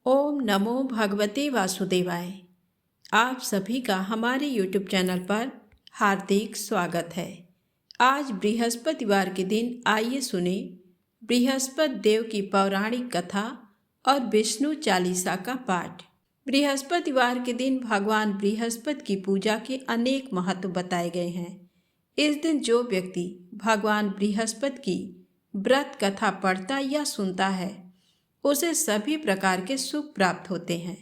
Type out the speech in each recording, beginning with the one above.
ओम नमो भगवते वासुदेवाय। आप सभी का हमारे YouTube चैनल पर हार्दिक स्वागत है। आज बृहस्पतिवार के दिन आइए सुने बृहस्पति देव की पौराणिक कथा और विष्णु चालीसा का पाठ। बृहस्पतिवार के दिन भगवान बृहस्पति की पूजा के अनेक महत्व बताए गए हैं। इस दिन जो व्यक्ति भगवान बृहस्पति की व्रत कथा पढ़ता या सुनता है उसे सभी प्रकार के सुख प्राप्त होते हैं।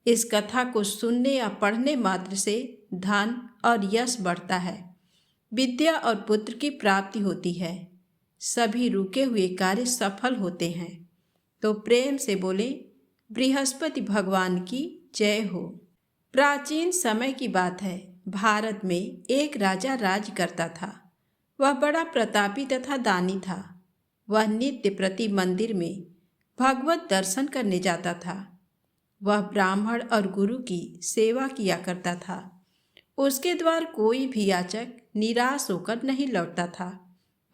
इस कथा को सुनने या पढ़ने मात्र से धन और यश बढ़ता है, विद्या और पुत्र की प्राप्ति होती है, सभी रुके हुए कार्य सफल होते हैं। तो प्रेम से बोले बृहस्पति भगवान की जय हो। प्राचीन समय की बात है। भारत में एक राजा राज करता था। वह बड़ा प्रतापी तथा दानी था। वह नित्य प्रति मंदिर में भगवत दर्शन करने जाता था। वह ब्राह्मण और गुरु की सेवा किया करता था। उसके द्वार कोई भी याचक निराश होकर नहीं लौटता था।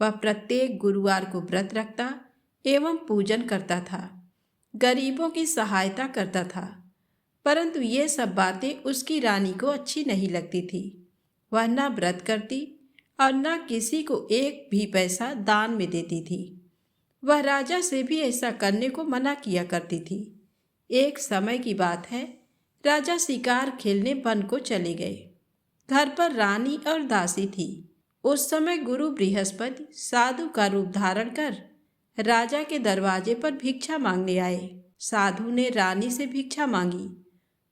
वह प्रत्येक गुरुवार को व्रत रखता एवं पूजन करता था, गरीबों की सहायता करता था। परंतु ये सब बातें उसकी रानी को अच्छी नहीं लगती थी। वह न व्रत करती और न किसी को एक भी पैसा दान में देती थी। वह राजा से भी ऐसा करने को मना किया करती थी। एक समय की बात है, राजा शिकार खेलने वन को चले गए। घर पर रानी और दासी थी। उस समय गुरु बृहस्पति साधु का रूप धारण कर राजा के दरवाजे पर भिक्षा मांगने आए। साधु ने रानी से भिक्षा मांगी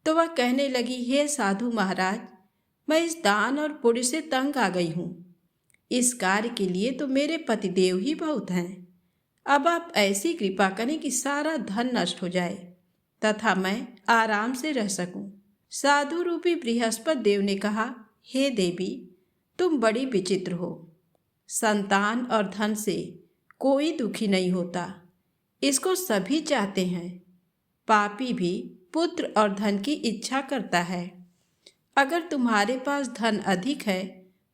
तो वह कहने लगी, हे साधु महाराज, मैं इस दान और पुण्य से तंग आ गई हूँ। इस कार्य के लिए तो मेरे पतिदेव ही बहुत हैं। अब आप ऐसी कृपा करें कि सारा धन नष्ट हो जाए तथा मैं आराम से रह सकूं। साधु रूपी बृहस्पति देव ने कहा, हे देवी, तुम बड़ी विचित्र हो। संतान और धन से कोई दुखी नहीं होता, इसको सभी चाहते हैं। पापी भी पुत्र और धन की इच्छा करता है। अगर तुम्हारे पास धन अधिक है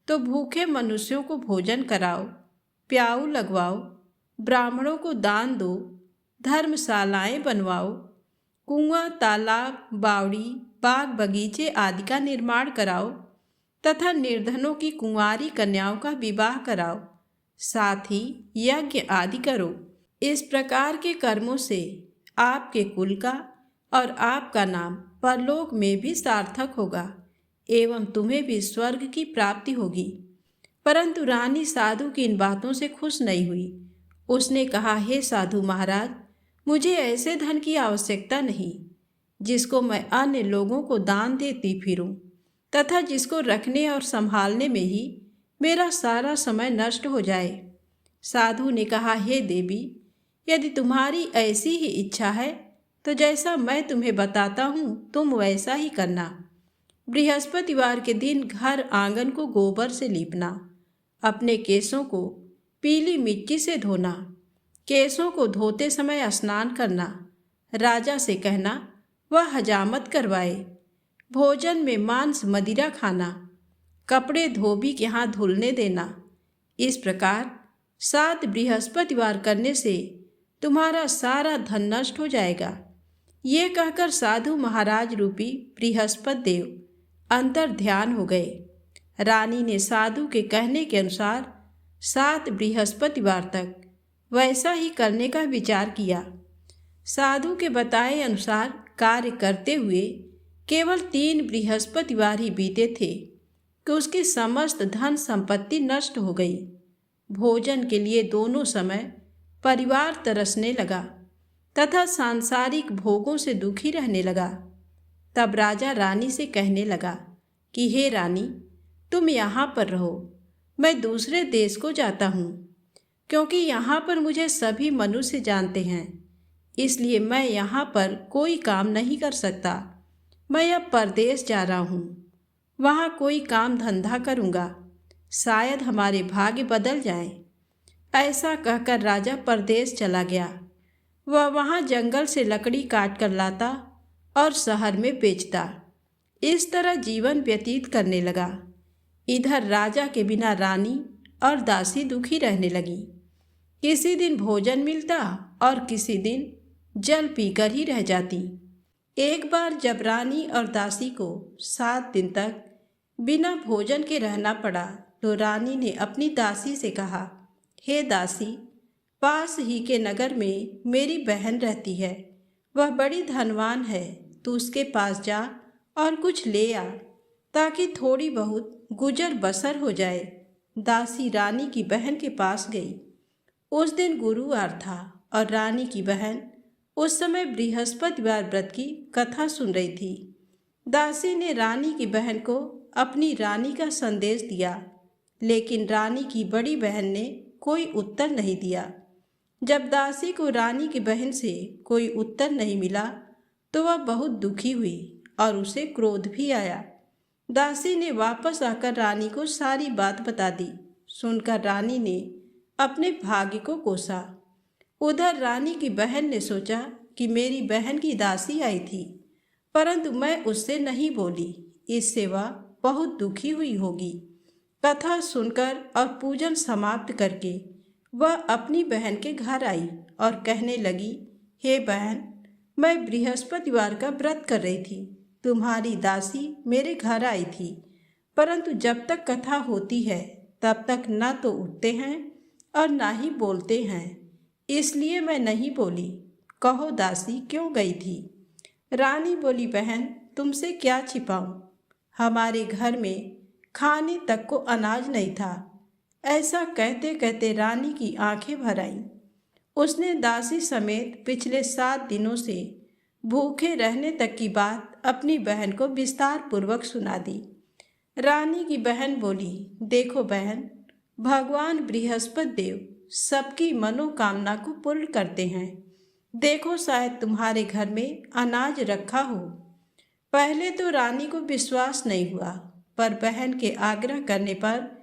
तो भूखे मनुष्यों को भोजन कराओ, प्याऊ लगवाओ, ब्राह्मणों को दान दो, धर्मशालाएं बनवाओ, कुआं, तालाब, बावड़ी, बाग बगीचे आदि का निर्माण कराओ तथा निर्धनों की कुंवारी कन्याओं का विवाह कराओ, साथ ही यज्ञ आदि करो। इस प्रकार के कर्मों से आपके कुल का और आपका नाम परलोक में भी सार्थक होगा एवं तुम्हें भी स्वर्ग की प्राप्ति होगी। परंतु रानी साधु की इन बातों से खुश नहीं हुई। उसने कहा, हे साधु महाराज, मुझे ऐसे धन की आवश्यकता नहीं जिसको मैं अन्य लोगों को दान देती फिरूं तथा जिसको रखने और संभालने में ही मेरा सारा समय नष्ट हो जाए। साधु ने कहा, हे देवी, यदि तुम्हारी ऐसी ही इच्छा है तो जैसा मैं तुम्हें बताता हूँ तुम वैसा ही करना। बृहस्पतिवार के दिन घर आंगन को गोबर से लीपना, अपने केसों को पीली मिट्टी से धोना, केसों को धोते समय स्नान करना, राजा से कहना वह हजामत करवाए, भोजन में मांस मदिरा खाना, कपड़े धोबी के हाथ धुलने देना। इस प्रकार 7 बृहस्पतिवार करने से तुम्हारा सारा धन नष्ट हो जाएगा। ये कहकर साधु महाराज रूपी बृहस्पति देव अंतर ध्यान हो गए। रानी ने साधु के कहने के अनुसार 7 बृहस्पतिवार तक वैसा ही करने का विचार किया। साधु के बताए अनुसार कार्य करते हुए केवल 3 बृहस्पतिवार ही बीते थे कि उसकी समस्त धन संपत्ति नष्ट हो गई। भोजन के लिए दोनों समय परिवार तरसने लगा तथा सांसारिक भोगों से दुखी रहने लगा। तब राजा रानी से कहने लगा कि हे रानी, तुम यहाँ पर रहो, मैं दूसरे देश को जाता हूँ, क्योंकि यहाँ पर मुझे सभी मनुष्य जानते हैं, इसलिए मैं यहाँ पर कोई काम नहीं कर सकता। मैं अब परदेश जा रहा हूँ, वहाँ कोई काम धंधा करूँगा, शायद हमारे भाग्य बदल जाएं। ऐसा कहकर राजा परदेश चला गया। वह वहाँ जंगल से लकड़ी काट कर लाता और शहर में बेचता। इस तरह जीवन व्यतीत करने लगा। इधर राजा के बिना रानी और दासी दुखी रहने लगी। किसी दिन भोजन मिलता और किसी दिन जल पीकर ही रह जाती। एक बार जब रानी और दासी को 7 दिन तक बिना भोजन के रहना पड़ा तो रानी ने अपनी दासी से कहा, हे दासी, पास ही के नगर में मेरी बहन रहती है। वह बड़ी धनवान है। तू उसके पास जा और कुछ ले आ ताकि थोड़ी बहुत गुजर बसर हो जाए। दासी रानी की बहन के पास गई। उस दिन गुरुवार था और रानी की बहन उस समय बृहस्पतिवार व्रत की कथा सुन रही थी। दासी ने रानी की बहन को अपनी रानी का संदेश दिया, लेकिन रानी की बड़ी बहन ने कोई उत्तर नहीं दिया। जब दासी को रानी की बहन से कोई उत्तर नहीं मिला तो वह बहुत दुखी हुई और उसे क्रोध भी आया। दासी ने वापस आकर रानी को सारी बात बता दी। सुनकर रानी ने अपने भाग्य को कोसा। उधर रानी की बहन ने सोचा कि मेरी बहन की दासी आई थी, परंतु मैं उससे नहीं बोली, इससे वह बहुत दुखी हुई होगी। कथा सुनकर और पूजन समाप्त करके वह अपनी बहन के घर आई और कहने लगी, हे बहन, मैं बृहस्पतिवार का व्रत कर रही थी। तुम्हारी दासी मेरे घर आई थी, परंतु जब तक कथा होती है तब तक न तो उठते हैं और ना ही बोलते हैं, इसलिए मैं नहीं बोली। कहो दासी, क्यों गई थी? रानी बोली, बहन, तुमसे क्या छिपाऊं? हमारे घर में खाने तक को अनाज नहीं था। ऐसा कहते कहते रानी की आंखें भर आईं। उसने दासी समेत पिछले 7 दिनों से भूखे रहने तक की बात अपनी बहन को विस्तार पूर्वक सुना दी। रानी की बहन बोली, देखो बहन, भगवान बृहस्पति देव सबकी मनोकामना को पूर्ण करते हैं। देखो, शायद तुम्हारे घर में अनाज रखा हो। पहले तो रानी को विश्वास नहीं हुआ, पर बहन के आग्रह करने पर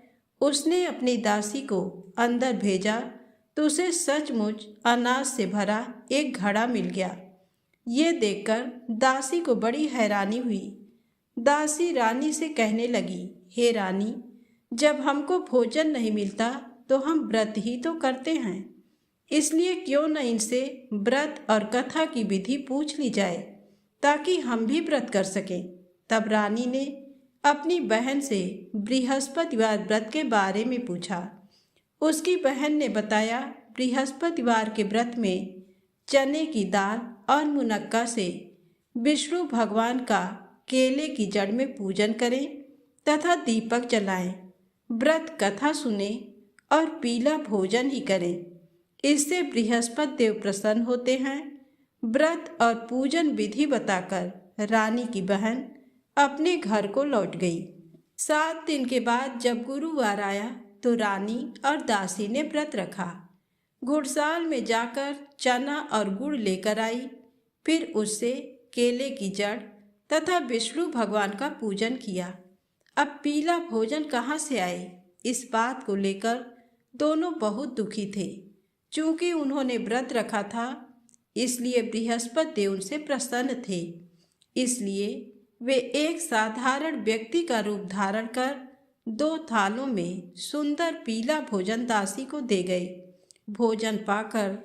उसने अपनी दासी को अंदर भेजा तो उसे सचमुच अनाज से भरा एक घड़ा मिल गया। ये देखकर दासी को बड़ी हैरानी हुई। दासी रानी से कहने लगी, हे रानी, जब हमको भोजन नहीं मिलता तो हम व्रत ही तो करते हैं, इसलिए क्यों न इनसे व्रत और कथा की विधि पूछ ली जाए ताकि हम भी व्रत कर सकें। तब रानी ने अपनी बहन से बृहस्पतिवार व्रत के बारे में पूछा। उसकी बहन ने बताया, बृहस्पतिवार के व्रत में चने की दाल और मुनक्का से विष्णु भगवान का केले की जड़ में पूजन करें तथा दीपक जलाएं, व्रत कथा सुने और पीला भोजन ही करें। इससे बृहस्पति देव प्रसन्न होते हैं। व्रत और पूजन विधि बताकर रानी की बहन अपने घर को लौट गई। 7 दिन के बाद जब गुरुवार आया तो रानी और दासी ने व्रत रखा। घुड़साल में जाकर चना और गुड़ लेकर आई, फिर उससे केले की जड़ तथा विष्णु भगवान का पूजन किया। अब पीला भोजन कहाँ से आए, इस बात को लेकर दोनों बहुत दुखी थे। चूंकि उन्होंने व्रत रखा था, इसलिए बृहस्पति देव उनसे प्रसन्न थे। इसलिए वे एक साधारण व्यक्ति का रूप धारण कर 2 थालों में सुंदर पीला भोजन दासी को दे गए। भोजन पाकर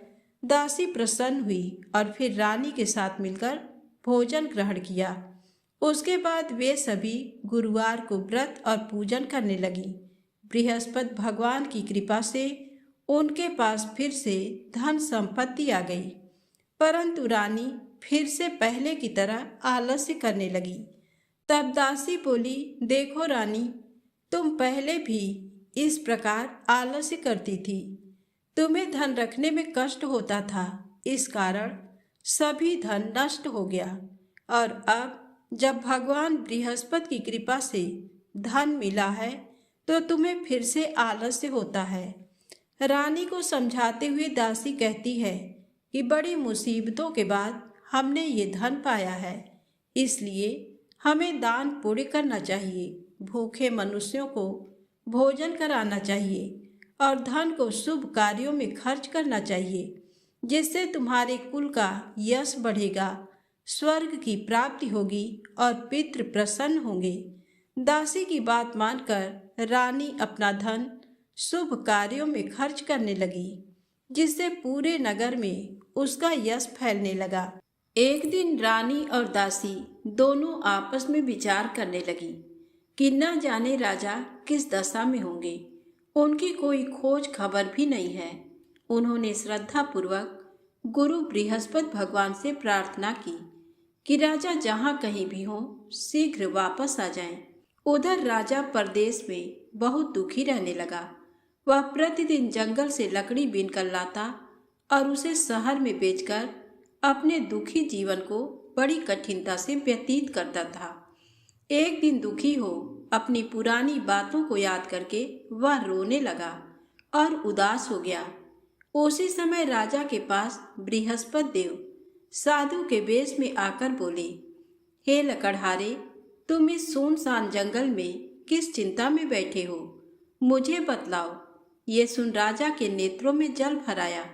दासी प्रसन्न हुई और फिर रानी के साथ मिलकर भोजन ग्रहण किया। उसके बाद वे सभी गुरुवार को व्रत और पूजन करने लगी। बृहस्पति भगवान की कृपा से उनके पास फिर से धन संपत्ति आ गई, परंतु रानी फिर से पहले की तरह आलस्य करने लगी। तब दासी बोली, देखो रानी, तुम पहले भी इस प्रकार आलस्य करती थी। तुम्हें धन रखने में कष्ट होता था, इस कारण सभी धन नष्ट हो गया, और अब जब भगवान बृहस्पति की कृपा से धन मिला है तो तुम्हें फिर से आलस्य होता है। रानी को समझाते हुए दासी कहती है कि बड़ी मुसीबतों के बाद हमने ये धन पाया है, इसलिए हमें दान पुण्य करना चाहिए, भूखे मनुष्यों को भोजन कराना चाहिए और धन को शुभ कार्यों में खर्च करना चाहिए, जिससे तुम्हारे कुल का यश बढ़ेगा, स्वर्ग की प्राप्ति होगी और पितृ प्रसन्न होंगे। दासी की बात मानकर रानी अपना धन शुभ कार्यों में खर्च करने लगी, जिससे पूरे नगर में उसका यश फैलने लगा। एक दिन रानी और दासी दोनों आपस में विचार करने लगी कि न जाने राजा किस दशा में होंगे। उनकी कोई खोज खबर भी नहीं है। उन्होंने श्रद्धा पूर्वक गुरु बृहस्पति भगवान से प्रार्थना की कि राजा जहाँ कहीं भी हो शीघ्र वापस आ जाएं। उधर राजा परदेश में बहुत दुखी रहने लगा। वह प्रतिदिन जंगल से लकड़ी बीनकर लाता और उसे शहर में बेचकर अपने दुखी जीवन को बड़ी कठिनता से व्यतीत करता था। एक दिन दुखी हो अपनी पुरानी बातों को याद करके वह रोने लगा और उदास हो गया। उसी समय राजा के पास बृहस्पति देव साधु के वेश में आकर बोले, हे लकड़हारे, तुम इस सुनसान जंगल में किस चिंता में बैठे हो, मुझे बतलाओ। ये सुन राजा के नेत्रों में जल भर आया।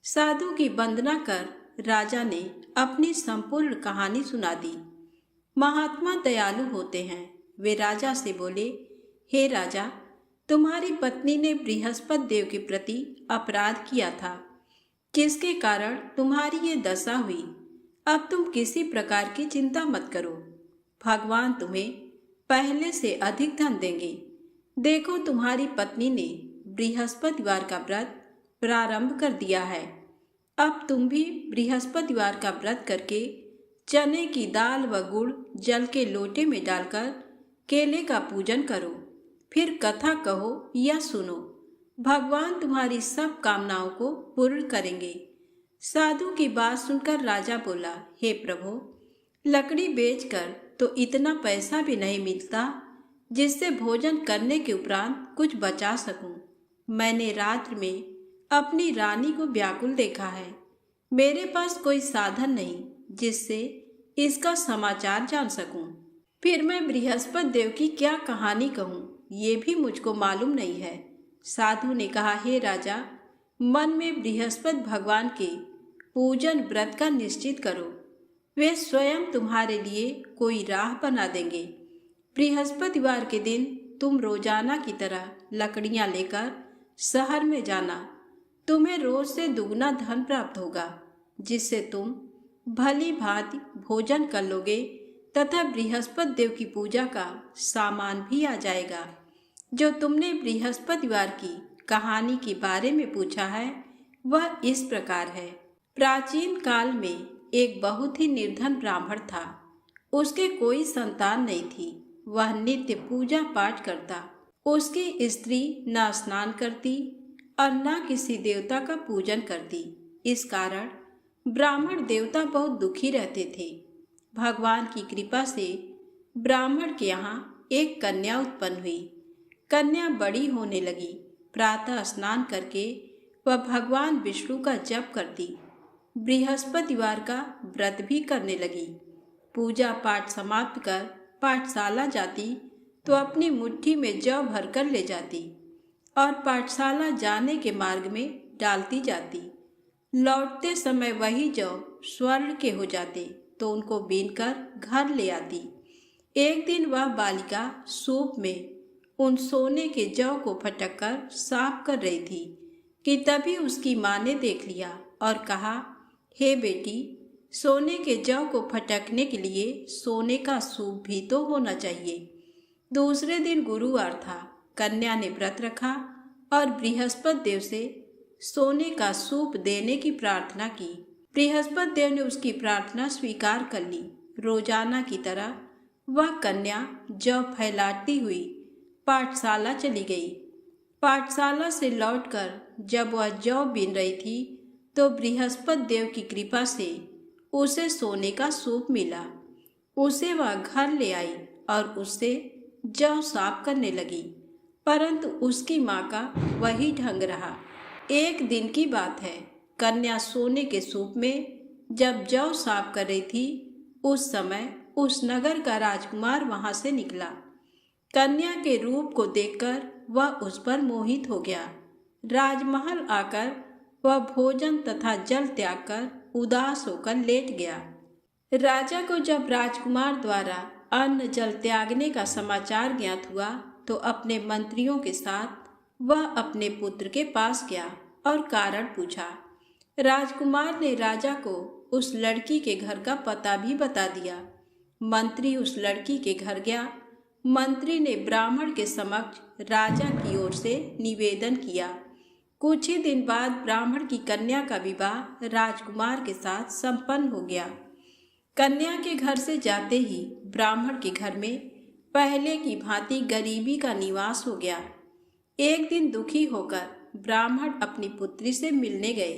साधु की वंदना कर राजा ने अपनी संपूर्ण कहानी सुना दी। महात्मा दयालु होते हैं। वे राजा से बोले, हे राजा, तुम्हारी पत्नी ने बृहस्पति देव के प्रति अपराध किया था, जिसके कारण तुम्हारी ये दशा हुई। अब तुम किसी प्रकार की चिंता मत करो, भगवान तुम्हें पहले से अधिक धन देंगे। देखो, तुम्हारी पत्नी ने बृहस्पतिवार का व्रत प्रारंभ कर दिया है। अब तुम भी बृहस्पतिवार का व्रत करके चने की दाल व गुड़ जल के लोटे में डालकर केले का पूजन करो। फिर कथा कहो या सुनो, भगवान तुम्हारी सब कामनाओं को पूर्ण करेंगे। साधु की बात सुनकर राजा बोला, हे प्रभु, लकड़ी बेचकर तो इतना पैसा भी नहीं मिलता जिससे भोजन करने के उपरांत कुछ बचा सकूं। मैंने रात्र में अपनी रानी को व्याकुल देखा है। मेरे पास कोई साधन नहीं जिससे इसका समाचार जान सकूं। फिर मैं बृहस्पति देव की क्या कहानी कहूँ, ये भी मुझको मालूम नहीं है। साधु ने कहा, हे राजा, मन में बृहस्पति भगवान के पूजन व्रत का निश्चित करो। वे स्वयं तुम्हारे लिए कोई राह बना देंगे। बृहस्पतिवार के दिन तुम रोजाना की तरह लकड़ियां लेकर शहर में जाना। तुम्हें रोज से दुगना धन प्राप्त होगा, जिससे तुम भली भांति भोजन कर लोगे तथा बृहस्पति देव की पूजा का सामान भी आ जाएगा। जो तुमने बृहस्पतिवार की कहानी के बारे में पूछा है वह इस प्रकार है। प्राचीन काल में एक बहुत ही निर्धन ब्राह्मण था। उसके कोई संतान नहीं थी। वह नित्य पूजा पाठ करता। उसकी स्त्री न स्नान करती और न किसी देवता का पूजन करती। इस कारण ब्राह्मण देवता बहुत दुखी रहते थे। भगवान की कृपा से ब्राह्मण के यहाँ एक कन्या उत्पन्न हुई। कन्या बड़ी होने लगी। प्रातः स्नान करके वह भगवान विष्णु का जप करती। बृहस्पतिवार का व्रत भी करने लगी। पूजा पाठ समाप्त कर पाठशाला जाती तो अपनी मुट्ठी में जौ भरकर ले जाती और पाठशाला जाने के मार्ग में डालती जाती। लौटते समय वही जौ स्वर्ण के हो जाते तो उनको बीनकर घर ले आती। एक दिन वह बालिका सूप में उन सोने के जौ को फटककर साफ कर रही थी कि तभी उसकी माँ ने देख लिया और कहा, हे बेटी, सोने के जौ को फटकने के लिए सोने का सूप भी तो होना चाहिए। दूसरे दिन गुरुवार था। कन्या ने व्रत रखा और बृहस्पति देव से सोने का सूप देने की प्रार्थना की। बृहस्पति देव ने उसकी प्रार्थना स्वीकार कर ली। रोजाना की तरह वह कन्या जौ फैलाती हुई पाठशाला चली गई। पाठशाला से लौटकर जब वह जौ बीन रही थी तो बृहस्पति देव की कृपा से उसे सोने का सूप मिला। उसे वह घर ले आई और उससे जौ साफ करने लगी, परंतु उसकी माँ का वही ढंग रहा। एक दिन की बात है। कन्या सोने के सूप में जब जौ साफ कर रही थी उस समय उस नगर का राजकुमार वहां से निकला। कन्या के रूप को देखकर वह उस पर मोहित हो गया। राजमहल आकर वह भोजन तथा जल त्याग कर उदास होकर लेट गया। राजा को जब राजकुमार द्वारा अन्न जल त्यागने का समाचार ज्ञात हुआ तो अपने मंत्रियों के साथ वह अपने पुत्र के पास गया और कारण पूछा। राजकुमार ने राजा को उस लड़की के घर का पता भी बता दिया। मंत्री उस लड़की के घर गया। मंत्री ने ब्राह्मण के समक्ष राजा की ओर से निवेदन किया। कुछ ही दिन बाद ब्राह्मण की कन्या का विवाह राजकुमार के साथ संपन्न हो गया। कन्या के घर से जाते ही ब्राह्मण के घर में पहले की भांति गरीबी का निवास हो गया। एक दिन दुखी होकर ब्राह्मण अपनी पुत्री से मिलने गए।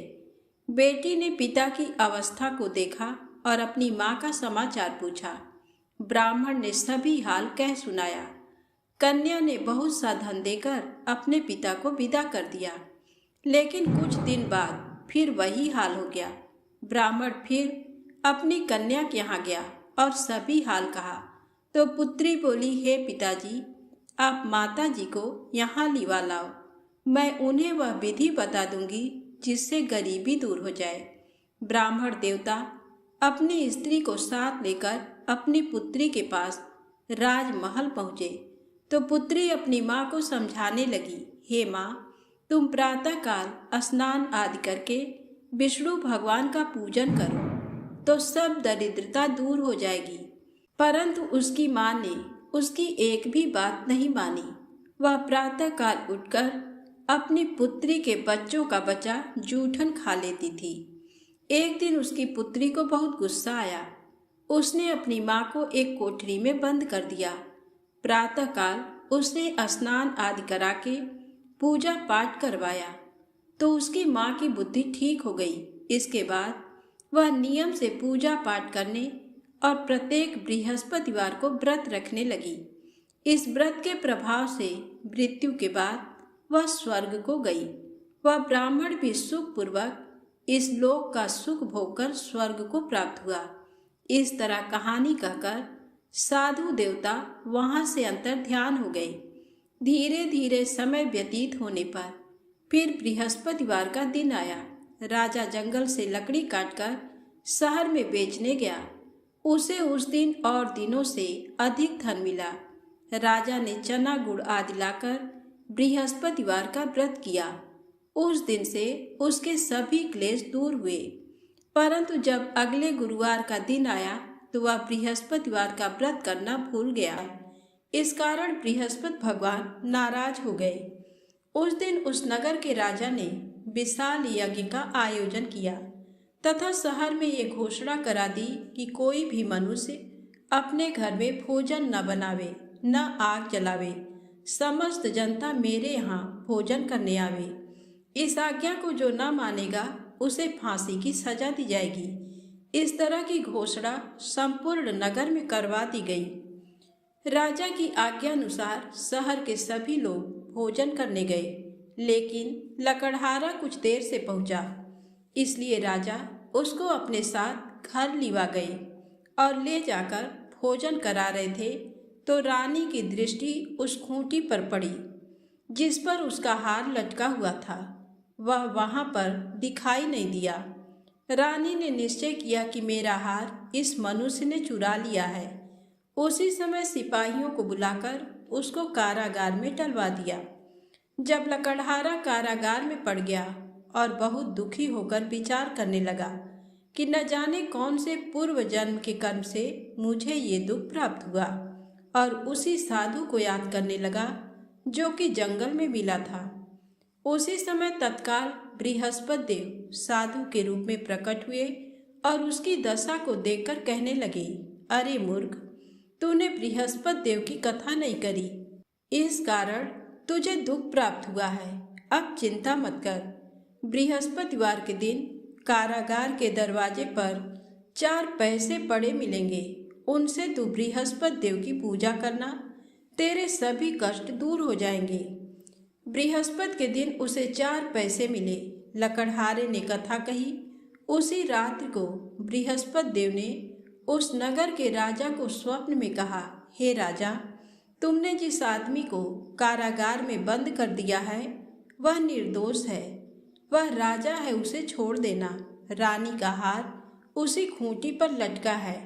बेटी ने पिता की अवस्था को देखा और अपनी माँ का समाचार पूछा। ब्राह्मण ने सभी हाल कह सुनाया। कन्या ने बहुत सा धन देकर अपने पिता को विदा कर दिया, लेकिन कुछ दिन बाद फिर वही हाल हो गया। ब्राह्मण फिर अपनी कन्या के यहाँ गया और सभी हाल कहा तो पुत्री बोली, हे पिताजी, आप माता जी को यहाँ लिवा लाओ। मैं उन्हें वह विधि बता दूंगी जिससे गरीबी दूर हो जाए। ब्राह्मण देवता अपनी स्त्री को साथ लेकर अपनी पुत्री के पास राजमहल पहुँचे तो पुत्री अपनी माँ को समझाने लगी, हे माँ, तुम प्रातःकाल स्नान आदि करके विष्णु भगवान का पूजन करो तो सब दरिद्रता दूर हो जाएगी। परंतु उसकी माँ ने उसकी एक भी बात नहीं मानी। वह प्रातःकाल उठकर अपनी पुत्री के बच्चों का बचा जूठन खा लेती थी। एक दिन उसकी पुत्री को बहुत गुस्सा आया। उसने अपनी माँ को एक कोठरी में बंद कर दिया। प्रातःकाल उसने स्नान आदि करा के पूजा पाठ करवाया तो उसकी माँ की बुद्धि ठीक हो गई। इसके बाद वह नियम से पूजा पाठ करने और प्रत्येक बृहस्पतिवार को व्रत रखने लगी। इस व्रत के प्रभाव से मृत्यु के बाद वह स्वर्ग को गई। वह ब्राह्मण भी सुखपूर्वक इस लोक का सुख भोगकर स्वर्ग को प्राप्त हुआ। इस तरह कहानी कहकर साधु देवता वहाँ से अंतर ध्यान हो गए। धीरे धीरे समय व्यतीत होने पर फिर बृहस्पतिवार का दिन आया। राजा जंगल से लकड़ी काटकर शहर में बेचने गया। उसे उस दिन और दिनों से अधिक धन मिला। राजा ने चना गुड़ आदि लाकर बृहस्पतिवार का व्रत किया। उस दिन से उसके सभी क्लेश दूर हुए। परंतु जब अगले गुरुवार का दिन आया तो वह बृहस्पतिवार का व्रत करना भूल गया। इस कारण बृहस्पति भगवान नाराज हो गए। उस दिन उस नगर के राजा ने विशाल यज्ञ का आयोजन किया तथा शहर में ये घोषणा करा दी कि कोई भी मनुष्य अपने घर में भोजन न बनावे, न आग जलावे। समस्त जनता मेरे यहाँ भोजन करने आवे। इस आज्ञा को जो न मानेगा उसे फांसी की सजा दी जाएगी। इस तरह की घोषणा संपूर्ण नगर में करवा दी गई। राजा की आज्ञा अनुसार शहर के सभी लोग भोजन करने गए, लेकिन लकड़हारा कुछ देर से पहुंचा। इसलिए राजा उसको अपने साथ घर लिवा गए और ले जाकर भोजन करा रहे थे तो रानी की दृष्टि उस खूंटी पर पड़ी जिस पर उसका हार लटका हुआ था। वह वहां पर दिखाई नहीं दिया। रानी ने निश्चय किया कि मेरा हार इस मनुष्य ने चुरा लिया है। उसी समय सिपाहियों को बुलाकर उसको कारागार में डलवा दिया। जब लकड़हारा कारागार में पड़ गया और बहुत दुखी होकर विचार करने लगा कि न जाने कौन से पूर्व जन्म के कर्म से मुझे ये दुख प्राप्त हुआ, और उसी साधु को याद करने लगा जो कि जंगल में मिला था। उसी समय तत्काल बृहस्पति देव साधु के रूप में प्रकट हुए और उसकी दशा को देखकर कहने लगे, अरे मूर्ख, तूने बृहस्पति देव की कथा नहीं करी, इस कारण तुझे दुख प्राप्त हुआ है। अब चिंता मत कर। बृहस्पतिवार के दिन कारागार के दरवाजे पर 4 पैसे पड़े मिलेंगे। उनसे तू बृहस्पति देव की पूजा करना, तेरे सभी कष्ट दूर हो जाएंगे। बृहस्पति के दिन उसे 4 पैसे मिले। लकड़हारे ने कथा कही। उसी रात्रि को बृहस्पति देव ने उस नगर के राजा को स्वप्न में कहा, हे राजा, तुमने जिस आदमी को कारागार में बंद कर दिया है वह निर्दोष है। वह राजा है, उसे छोड़ देना। रानी का हार उसी खूंटी पर लटका है।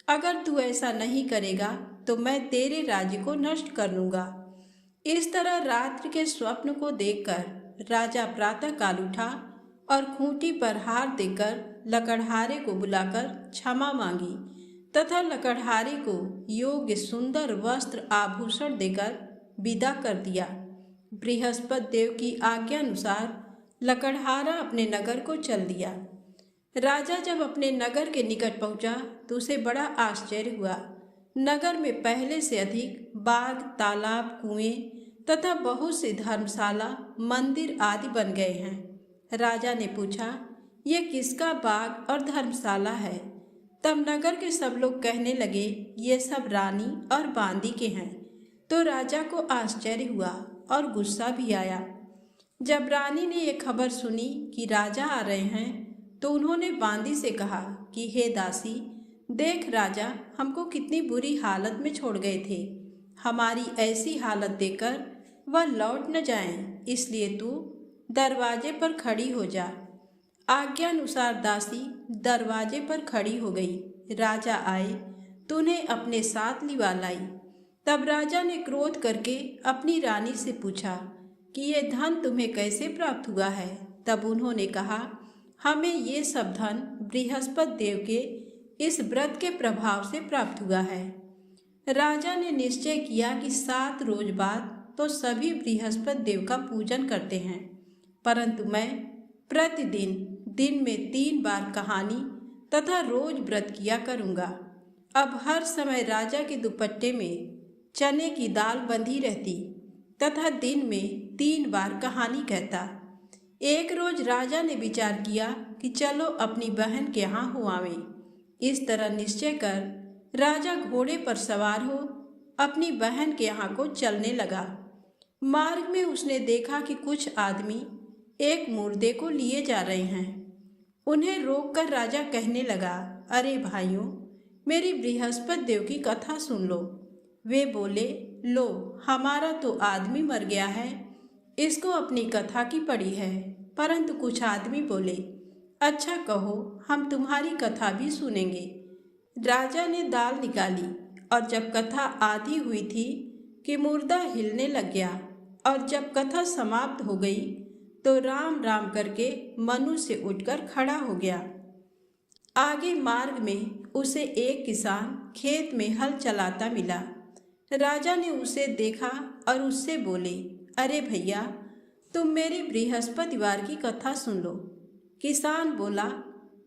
अगर तू ऐसा नहीं करेगा तो मैं तेरे राज्य को नष्ट कर लूँगा। इस तरह रात्रि के स्वप्न को देखकर राजा प्रातःकाल उठा और खूंटी पर हार देकर लकड़हारे को बुलाकर क्षमा मांगी तथा लकड़हारे को योग्य सुंदर वस्त्र आभूषण देकर विदा कर दिया। बृहस्पति देव की आज्ञा अनुसार लकड़हारा अपने नगर को चल दिया। राजा जब अपने नगर के निकट पहुंचा तो उसे बड़ा आश्चर्य हुआ। नगर में पहले से अधिक बाग, तालाब, कुएं तथा बहुत सी धर्मशाला, मंदिर आदि बन गए हैं। राजा ने पूछा, ये किसका बाग और धर्मशाला है? तब नगर के सब लोग कहने लगे, ये सब रानी और बांदी के हैं। तो राजा को आश्चर्य हुआ और गुस्सा भी आया। जब रानी ने ये खबर सुनी कि राजा आ रहे हैं तो उन्होंने बांदी से कहा कि हे दासी, देख राजा हमको कितनी बुरी हालत में छोड़ गए थे। हमारी ऐसी हालत देखकर वह लौट न जाएं, इसलिए तू दरवाजे पर खड़ी हो जा। आज्ञा अनुसार दासी दरवाजे पर खड़ी हो गई। राजा आए तो उन्हें अपने साथ लिवा लाई। तब राजा ने क्रोध करके अपनी रानी से पूछा कि ये धन तुम्हें कैसे प्राप्त हुआ है? तब उन्होंने कहा, हमें ये सब धन बृहस्पति देव के इस व्रत के प्रभाव से प्राप्त हुआ है। राजा ने निश्चय किया कि 7 रोज बाद तो सभी बृहस्पति देव का पूजन करते हैं, परंतु मैं प्रतिदिन दिन में 3 बार कहानी तथा रोज व्रत किया करूँगा। अब हर समय राजा के दुपट्टे में चने की दाल बंधी रहती तथा दिन में 3 बार कहानी कहता। एक रोज राजा ने विचार किया कि चलो अपनी बहन के यहाँ हो आवें। इस तरह निश्चय कर राजा घोड़े पर सवार हो अपनी बहन के यहाँ को चलने लगा। मार्ग में उसने देखा कि कुछ आदमी एक मुर्दे को लिए जा रहे हैं। उन्हें रोककर राजा कहने लगा, अरे भाइयों, मेरी बृहस्पति देव की कथा सुन लो। वे बोले, लो हमारा तो आदमी मर गया है, इसको अपनी कथा की पड़ी है। परंतु कुछ आदमी बोले, अच्छा कहो, हम तुम्हारी कथा भी सुनेंगे। राजा ने दाल निकाली और जब कथा आधी हुई थी कि मुर्दा हिलने लग गया, और जब कथा समाप्त हो गई तो राम राम करके मनुष्य उठकर खड़ा हो गया। आगे मार्ग में उसे एक किसान खेत में हल चलाता मिला। राजा ने उसे देखा और उससे बोले, अरे भैया, तुम मेरी बृहस्पतिवार की कथा सुन लो। किसान बोला,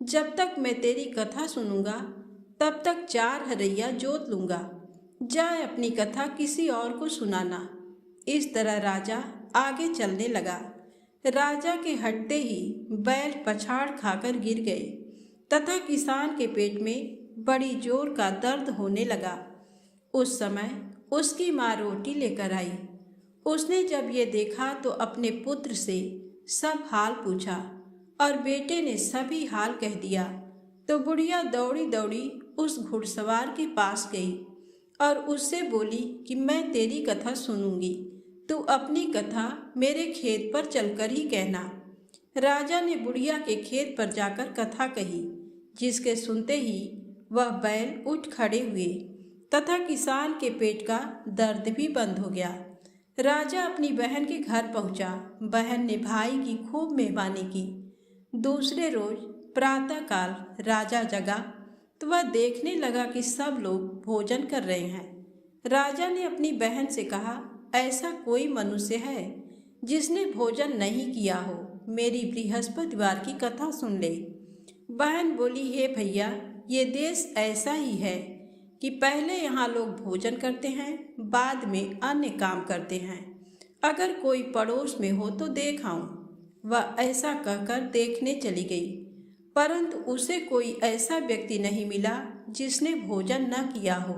जब तक मैं तेरी कथा सुनूंगा तब तक 4 हरैया जोत लूँगा। जाए अपनी कथा किसी और को सुनाना। इस तरह राजा आगे चलने लगा। राजा के हटते ही बैल पछाड़ खाकर गिर गए तथा किसान के पेट में बड़ी जोर का दर्द होने लगा। उस समय उसकी माँ रोटी लेकर आई। उसने जब ये देखा तो अपने पुत्र से सब हाल पूछा और बेटे ने सभी हाल कह दिया। तो बुढ़िया दौड़ी दौड़ी उस घुड़सवार के पास गई और उससे बोली कि मैं तेरी कथा सुनूंगी, तू अपनी कथा मेरे खेत पर चलकर ही कहना। राजा ने बुढ़िया के खेत पर जाकर कथा कही, जिसके सुनते ही वह बैल उठ खड़े हुए तथा किसान के पेट का दर्द भी बंद हो गया। राजा अपनी बहन के घर पहुंचा। बहन ने भाई की खूब मेहमानी की। दूसरे रोज प्रातःकाल राजा जगा तो वह देखने लगा कि सब लोग भोजन कर रहे हैं। राजा ने अपनी बहन से कहा, ऐसा कोई मनुष्य है जिसने भोजन नहीं किया हो? मेरी बृहस्पतिवार की कथा सुन ले। बहन बोली, हे भैया, ये देश ऐसा ही है कि पहले यहाँ लोग भोजन करते हैं, बाद में अन्य काम करते हैं। अगर कोई पड़ोस में हो तो देख आऊं। वह ऐसा कहकर देखने चली गई, परंतु उसे कोई ऐसा व्यक्ति नहीं मिला जिसने भोजन न किया हो।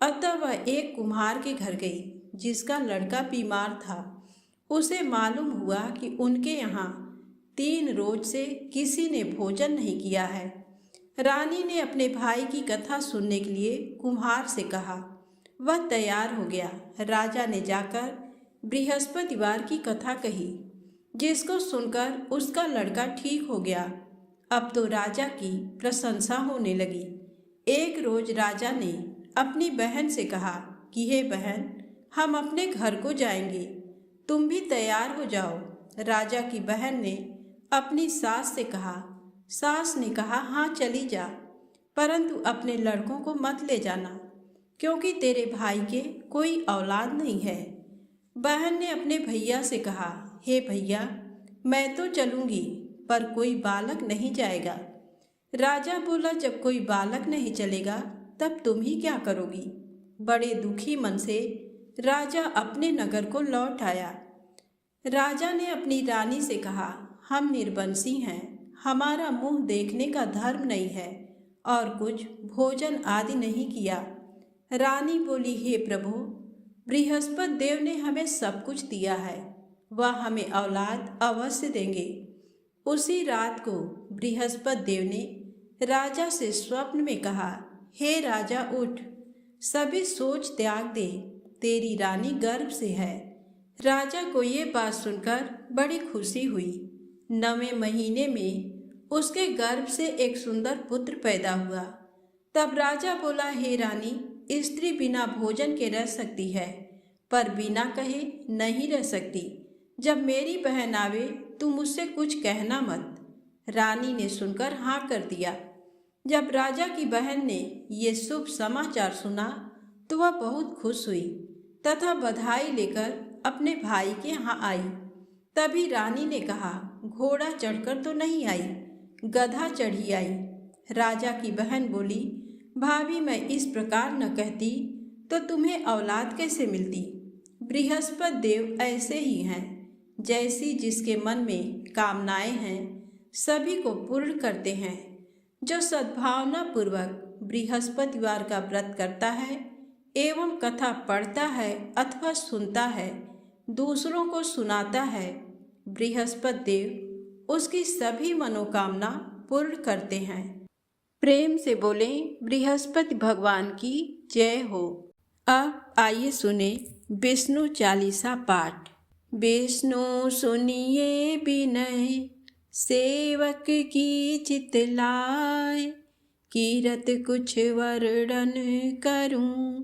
अतः वह एक कुम्हार के घर गई जिसका लड़का बीमार था। उसे मालूम हुआ कि उनके यहाँ 3 रोज से किसी ने भोजन नहीं किया है। रानी ने अपने भाई की कथा सुनने के लिए कुम्हार से कहा। वह तैयार हो गया। राजा ने जाकर बृहस्पतिवार की कथा कही, जिसको सुनकर उसका लड़का ठीक हो गया। अब तो राजा की प्रशंसा होने लगी। एक रोज राजा ने अपनी बहन से कहा कि हे बहन, हम अपने घर को जाएंगे, तुम भी तैयार हो जाओ। राजा की बहन ने अपनी सास से कहा, सास ने कहा, हाँ चली जा, परंतु अपने लड़कों को मत ले जाना, क्योंकि तेरे भाई के कोई औलाद नहीं है। बहन ने अपने भैया से कहा, हे भैया, मैं तो चलूंगी, पर कोई बालक नहीं जाएगा। राजा बोला, जब कोई बालक नहीं चलेगा तब तुम ही क्या करोगी। बड़े दुखी मन से राजा अपने नगर को लौट आया। राजा ने अपनी रानी से कहा, हम निर्वंशी हैं, हमारा मुंह देखने का धर्म नहीं है और कुछ भोजन आदि नहीं किया। रानी बोली, हे प्रभु, बृहस्पति देव ने हमें सब कुछ दिया है, वह हमें औलाद अवश्य देंगे। उसी रात को बृहस्पति देव ने राजा से स्वप्न में कहा, हे राजा उठ, सभी सोच त्याग दे, तेरी रानी गर्भ से है। राजा को ये बात सुनकर बड़ी खुशी हुई। 9वें महीने में उसके गर्भ से एक सुंदर पुत्र पैदा हुआ। तब राजा बोला, हे रानी, स्त्री बिना भोजन के रह सकती है, पर बिना कहे नहीं रह सकती। जब मेरी बहन आवे तुम मुझसे कुछ कहना मत। रानी ने सुनकर हाँ कर दिया। जब राजा की बहन ने ये शुभ समाचार सुना तो वह बहुत खुश हुई तथा बधाई लेकर अपने भाई के यहाँ आई। तभी रानी ने कहा, घोड़ा चढ़कर तो नहीं आई, गधा चढ़ी आई। राजा की बहन बोली, भाभी, मैं इस प्रकार न कहती तो तुम्हें औलाद कैसे मिलती। बृहस्पति देव ऐसे ही हैं, जैसी जिसके मन में कामनाएं हैं सभी को पूर्ण करते हैं। जो सद्भावना पूर्वक बृहस्पतिवार का व्रत करता है एवं कथा पढ़ता है अथवा सुनता है, दूसरों को सुनाता है, बृहस्पति देव उसकी सभी मनोकामना पूर्ण करते हैं। प्रेम से बोलें, बृहस्पति भगवान की जय हो। अब आइए सुने विष्णु चालीसा पाठ। विष्णु सुनिए विनय, सेवक की चितलाय, कीरत कुछ वर्णन करूं,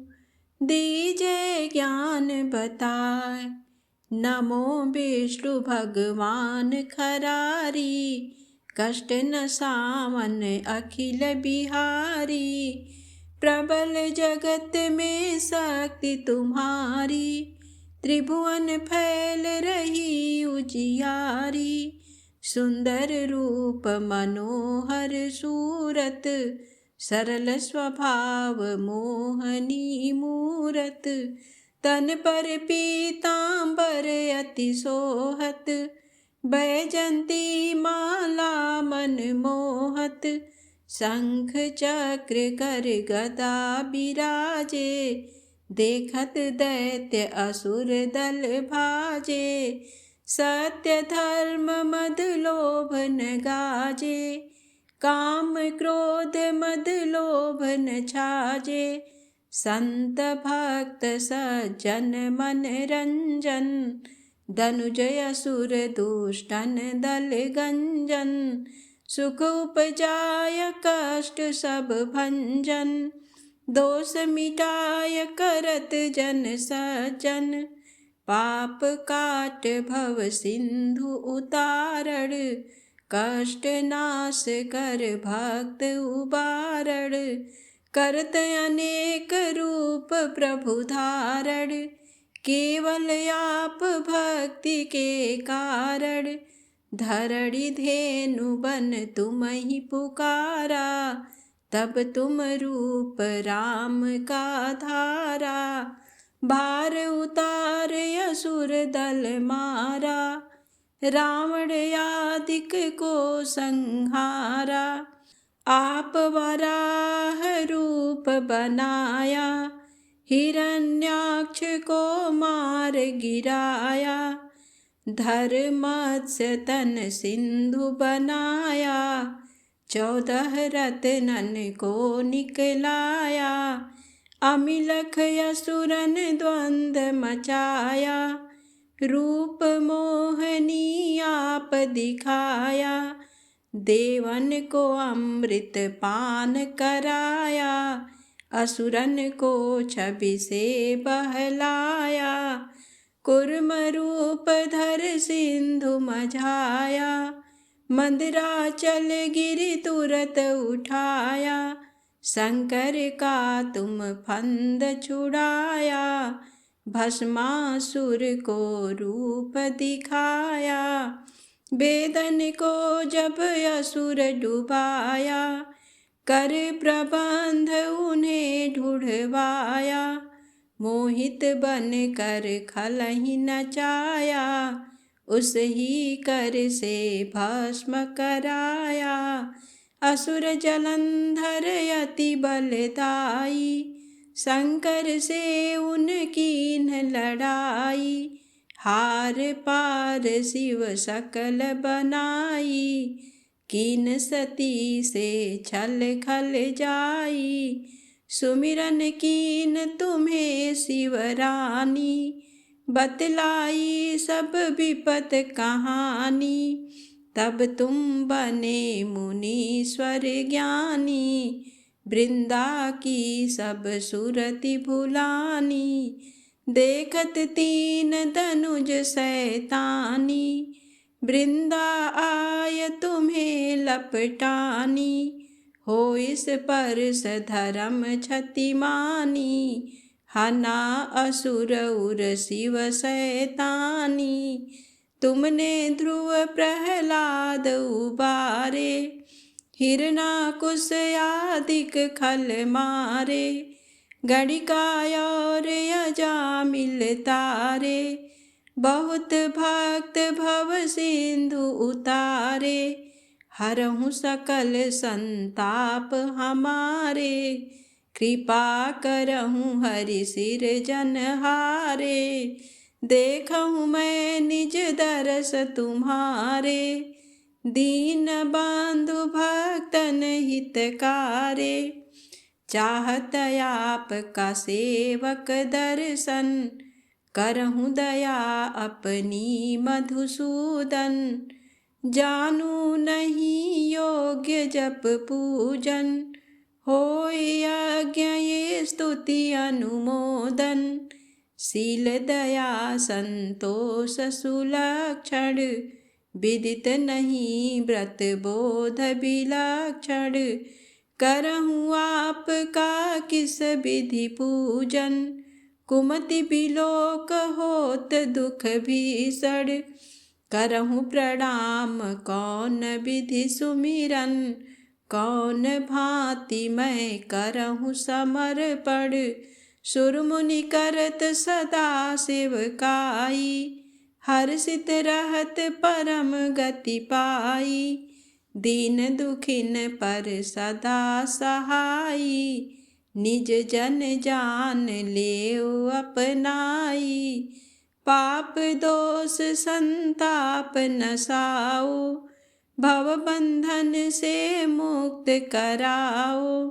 दीजय ज्ञान बताए। नमो विष्णु भगवान खरारी, कष्ट न सामन अखिल बिहारी। प्रबल जगत में शक्ति तुम्हारी, त्रिभुवन फैल रही उजियारी। सुंदर रूप मनोहर सूरत, सरल स्वभाव मोहनी मूरत। तन पर पीतांबर अति सोहत, बैजंती माला मन मोहत। शंख चक्र कर गदा बिराजे, देखत दैत्य असुर दल भाजे। सत्य धर्म मद लोभ न गाजे, काम क्रोध मद लोभ न छाजे। संत भक्त सज्जन मन रंजन, धनुजय असुर दुष्टन दल गंजन। सुख उपजाय कष्ट सब भंजन, दोष मिटाय करत जन सज्जन। पाप काट भव सिंधु उतारण, कष्ट नाश कर भक्त उबारण। करत अनेक रूप प्रभु धारण, केवल आप भक्ति के कारण। धरणी धेनु बन तुम ही पुकारा, तब तुम रूप राम का धारा। भार उतार असुर दल मारा, रावण यादिक को संहारा। आप वराह रूप बनाया, हिरण्याक्ष को मार गिराया। धर्मत्स्य तन सिंधु बनाया, 14 रत्नन को निकलाया। अमिलख असुरन द्वंद मचाया, रूप मोहनी आप दिखाया। देवन को अमृत पान कराया, असुरन को छवि से बहलाया। कुर्म रूप धर सिंधु मझाया, मंदराचल गिरि तुरत उठाया, शंकर का तुम फंद छुड़ाया। भस्मासुर को रूप दिखाया, वेदन को जब असुर डुबाया। कर प्रबंध उन्हें ढूढ़वाया, मोहित बन कर खलहि नचाया। उस ही कर से भस्म कराया, असुर जलंधर अति बलदाई। शंकर से उनकी न लड़ाई, हार पार शिव सकल बनाई। कीन सती से छल खल जाई, सुमिरन कीन तुम्हें शिवरानी। बतलाई सब विपत कहानी, तब तुम बने मुनीश्वर ज्ञानी। वृंदा की सब सुरति भुलानी, देखत तीन धनुज शैतानी। वृंदा आय तुम्हें लपटानी, हो इस परस धर्म क्षति मानी। हना असुर उर शिव शैतानी, तुमने ध्रुव प्रहलाद उबारे। हिरणाकुश आदिक खल मारे, गणिका और अजामिल तारे। बहुत भक्त भव सिंधु उतारे, हरहु सकल संताप हमारे। कृपा करहु हरि सिर जनहारे, देखहु मैं निज दरस तुम्हारे। दीन बंधु भक्तन हितकारे, चाहत आपका सेवक दर्शन। करहु दया अपनी मधुसूदन, जानू नहीं योग्य जप पूजन। होय यज्ञ ये स्तुति अनुमोदन, शील दया संतोष सुलक्षण। विदित नहीं व्रत बोध विलक्षण, करहु आपका किस विधि पूजन। कुमति बिलोक होत दुख भीषण, करहु प्रणाम कौन विधि सुमिरन। कौन भांति मैं करहु समर्पण, सुर मुनि करत सदा सेवकाई। हर्षित रहत परम गति पाई, दीन दुखिन पर सदा सहाई। निज जन जान लेओ अपनाई, पाप दोष संताप नसाओ। भव बंधन से मुक्त कराओ,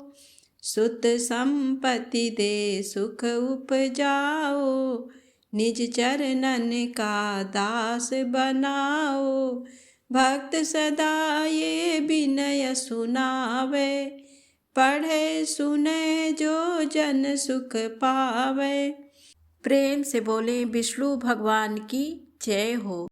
सुत संपत्ति दे सुख उपजाओ। निज चरणन का दास बनाओ, भक्त सदा ये विनय सुनावे। पढ़े सुने जो जन सुख पावे। प्रेम से बोले विष्णु भगवान की जय हो।